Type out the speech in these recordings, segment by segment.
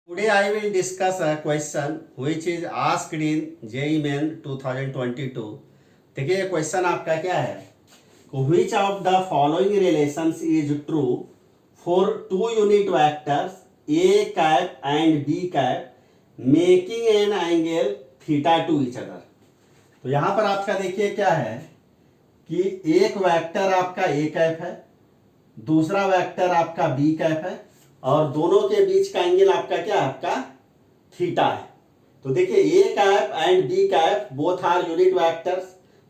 Today I will discuss a question which is asked in JEE Main 2022। देखिए ये question आपका क्या है, which of the following relations is true for two unit vectors a cap and b cap making an angle theta to each other। तो यहाँ पर आपका देखिए क्या है कि एक वेक्टर आपका a कैप है, दूसरा वेक्टर आपका b कैप है और दोनों के बीच का एंगल आपका क्या है, आपका थीटा है। तो देखिए A cap and B cap both are unit vectors,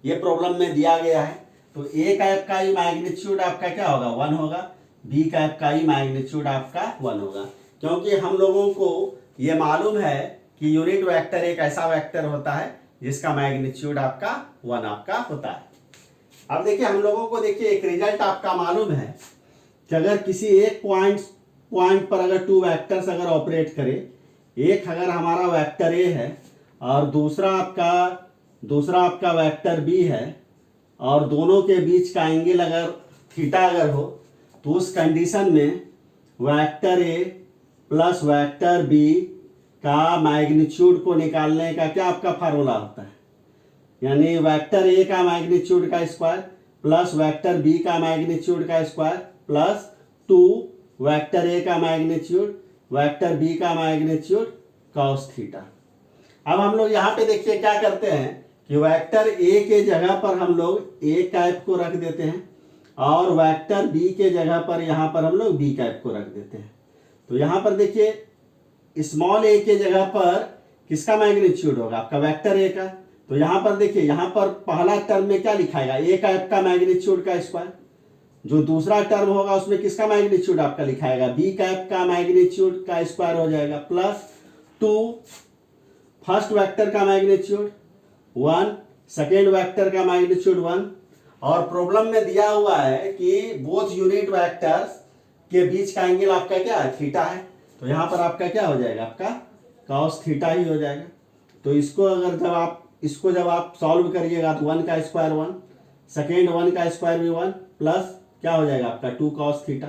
ये प्रॉब्लम में दिया गया है। तो ए कैप का ही मैग्नीट्यूड आपका क्या होगा, 1 होगा, बी कैप का ही मैग्नीट्यूड आपका 1 होगा, क्योंकि हम लोगों को ये मालूम है कि यूनिट वेक्टर एक ऐसा वेक्टर होता है जिसका मैग्नीट्यूड आपका 1 आपका होता है। अब देखिए हम लोगों को देखिए एक रिजल्ट आपका मालूम है कि अगर किसी एक पॉइंट पर अगर टू वेक्टर्स अगर ऑपरेट करें, एक अगर हमारा वेक्टर ए है और दूसरा आपका वेक्टर बी है और दोनों के बीच का एंगल अगर थीटा अगर हो, तो उस कंडीशन में vector A plus vector B का मैग्नीट्यूड को निकालने का क्या आपका फार्मूला होता है, यानी वेक्टर ए का मैग्नीट्यूड का स्क्वायर प्लस वेक्टर बी का मैग्नीट्यूड का स्क्वायर प्लस 2 वेक्टर ए का मैग्नीट्यूड वेक्टर बी का मैग्नीट्यूड कॉस थीटा। अब हम लोग यहाँ पे देखिए क्या करते हैं कि वेक्टर ए के जगह पर हम लोग ए कैप को रख देते हैं और वेक्टर बी के जगह पर यहाँ पर हम लोग बी कैप को रख देते हैं। तो यहाँ पर देखिए स्मॉल ए के जगह पर किसका मैग्नीट्यूड होगा, आपका वेक्टर ए का। तो यहाँ पर देखिए यहाँ पर पहला टर्म में क्या लिखाएगा, ए कैप का मैग्नीट्यूड का स्क्वायर, जो दूसरा टर्म होगा उसमें किसका मैग्नीट्यूड आपका लिखाएगा, बी कैप का मैग्नीट्यूड का स्क्वायर हो जाएगा प्लस 2 फर्स्ट वेक्टर का मैग्नीट्यूड 1, सेकेंड वेक्टर का मैग्नीट्यूड 1। और प्रॉब्लम में दिया हुआ है कि बोथ यूनिट वेक्टर्स के बीच का एंगल आपका क्या है, थीटा है। तो यहाँ पर आपका क्या हो जाएगा, आपका कॉस थीटा ही हो जाएगा। तो इसको जब आप सॉल्व करिएगा तो 1 का स्क्वायर 1, सेकेंड 1 का स्क्वायर भी 1 प्लस क्या हो जाएगा आपका 2 cos थीटा।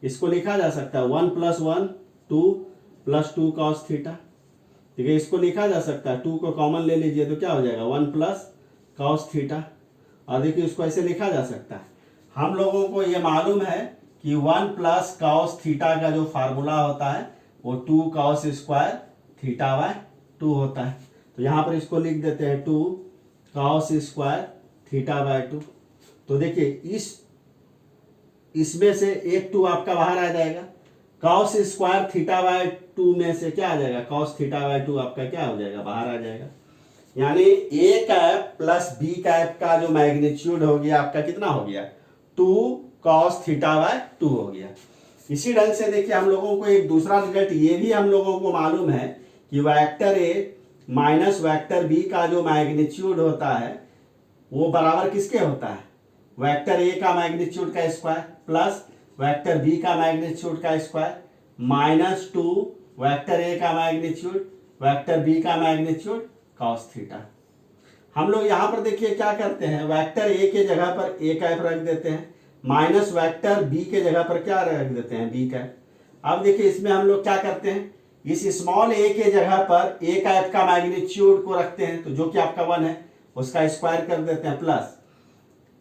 इसको लिखा जा सकता है 1 + 1 2 + 2 cos थीटा। ठीक है, इसको लिखा जा सकता है, 2 को कॉमन ले लीजिए तो क्या हो जाएगा 1 + cos थीटा। और देखिए इसको ऐसे लिखा जा सकता है, हम लोगों को ये मालूम है कि 1 + cos थीटा का जो फार्मूला होता है वो 2 cos स्क्वायर थीटा/2 होता है। तो यहाँ पर इसको लिख देते हैं 2 cos स्क्वायर थीटा/2। तो देखिए इसमें से एक 2 आपका बाहर आ जाएगा, cos स्क्वायर थीटा/2 में से क्या आ जाएगा, cos थीटा/2 आपका क्या हो जाएगा, बाहर आ जाएगा। यानी ए कैप प्लस बी कैप का जो मैग्नीट्यूड हो गया आपका कितना हो गया, 2 cos थीटा/2 हो गया। इसी ढंग से देखिए हम लोगों को एक दूसरा रिजल्ट ये भी हम लोगों को मालूम है कि vector A minus vector B का जो मैग्नीट्यूड होता है वो बराबर किसके होता है, वेक्टर ए का मैग्नीट्यूड का स्क्वायर प्लस वेक्टर बी का मैग्नीट्यूड का स्क्वायर माइनस 2 वेक्टर ए का मैग्नीट्यूड वेक्टर बी का मैग्नीट्यूड कॉस थीटा। हम लोग यहाँ पर देखिए क्या करते हैं, वेक्टर ए के जगह पर ए कैप रख देते हैं माइनस वेक्टर बी के जगह पर क्या रख देते हैं, बी कैप। अब देखिए इसमें हम लोग क्या करते हैं, इस स्मॉल ए के जगह पर ए कैप का मैग्नीट्यूड को रखते हैं, तो जो कि आपका 1 है उसका स्क्वायर कर देते हैं प्लस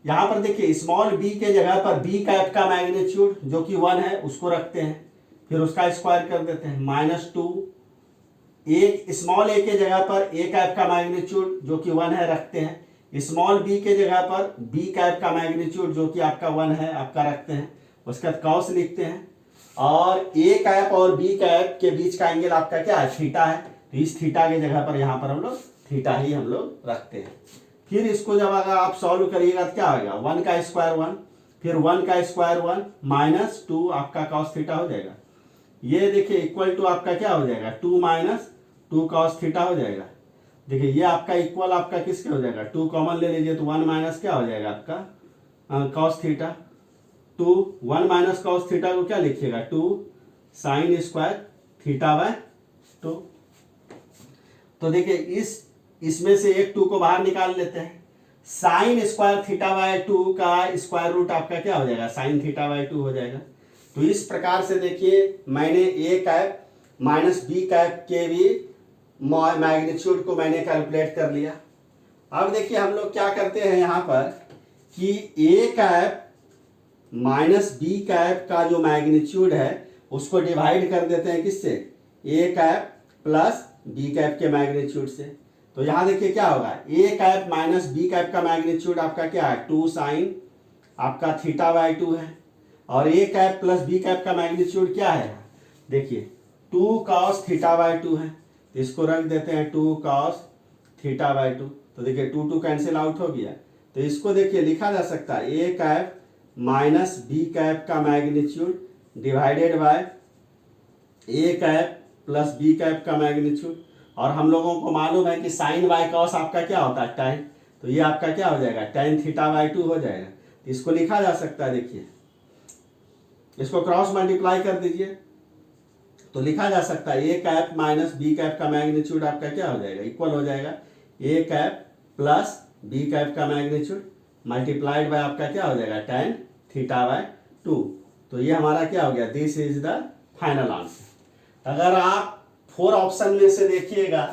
यहाँ पर देखिए स्मॉल बी के जगह पर बी कैप का मैग्नीट्यूड जो कि 1 है उसको रखते हैं, फिर उसका स्क्वायर कर देते हैं -2 एक स्मॉल ए के जगह पर ए कैप का मैग्नीट्यूड जो कि 1 है रखते हैं, स्मॉल बी के जगह पर बी कैप का मैग्नीट्यूड जो कि आपका 1 है आपका रखते हैं, उसका कॉस लिखते हैं और ए कैप और बी कैप के बीच का एंगल आपका क्या है, थीटा है। तो इस थीटा के जगह पर यहाँ पर हम लोग थीटा ही हम लोग रखते हैं। फिर इसको जब अगर आप सॉल्व करिएगा तो क्या होगा, 1 का स्क्वायर 1 फिर 1 का स्क्वायर 1 -2 आपका cos थीटा हो जाएगा। ये देखिए इक्वल टू आपका क्या हो जाएगा, 2 - 2 cos थीटा हो जाएगा। देखिए ये आपका इक्वल आपका किसके हो जाएगा, 2 कॉमन ले लीजिए तो 1 माइनस क्या हो जाएगा आपका cos थीटा। 1 - cos थीटा को क्या लिखिएगा, 2 sin स्क्वायर थीटा/2। तो देखिए इसमें से एक 2 को बाहर निकाल लेते हैं, साइन स्क्वायर थीटा/2 का स्क्वायर रूट आपका क्या हो जाएगा, साइन थीटा/2 हो जाएगा। तो इस प्रकार से देखिए मैंने ए कैप माइनस बी कैप के भी मैग्नीट्यूड को मैंने कैलकुलेट कर लिया। अब देखिए हम लोग क्या करते हैं यहाँ पर कि ए कैप माइनस बी कैप का जो मैग्नीट्यूड है उसको डिवाइड कर देते हैं किससे, ए कैप प्लस बी कैप के मैग्नीट्यूड से। तो यहाँ देखिए क्या होगा, ए कैप माइनस बी कैप का मैग्नीट्यूड आपका क्या है, 2 साइन आपका θ/2 है, और ए कैप प्लस बी कैप का मैग्नीट्यूड क्या है, देखिए 2 cos θ/2 है। तो इसको रख देते हैं 2 cos θ/2। तो देखिए 2 2 कैंसिल आउट हो गया। तो इसको देखिए लिखा जा सकता है A cap minus B cap का magnitude divided by A cap plus B cap का मैग्नीट्यूड। और हम लोगों को मालूम है कि साइन बाय कॉस आपका क्या होता है, tan। तो ये आपका क्या हो जाएगा, tan θ/2 हो जाएगा। तो इसको लिखा जा सकता है, देखिए इसको क्रॉस मल्टीप्लाई कर दीजिए तो लिखा जा सकता है A cap minus B cap का मैग्नीट्यूड आपका क्या हो जाएगा, इक्वल हो जाएगा ए कैप प्लस बी कैप का मैग्नीट्यूड मल्टीप्लाइड बाय आपका क्या हो जाएगा, tan θ/2। तो ये हमारा क्या हो गया, this is the final answer. अगर आप 4 ऑप्शन में से देखिएगा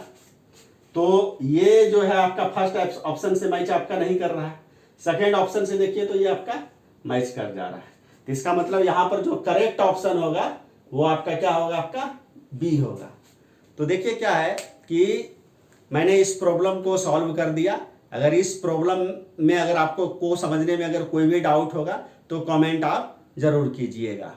तो ये जो है आपका फर्स्ट ऑप्शन से मैच आपका नहीं कर रहा है, सेकेंड ऑप्शन से देखिए तो ये आपका मैच कर जा रहा है। तो इसका मतलब यहाँ पर जो करेक्ट ऑप्शन होगा वो आपका क्या होगा, आपका बी होगा। तो देखिए क्या है कि मैंने इस प्रॉब्लम को सॉल्व कर दिया। अगर इस प्रॉब्लम में अगर आपको समझने में अगर कोई भी डाउट होगा तो कमेंट आप जरूर कीजिएगा।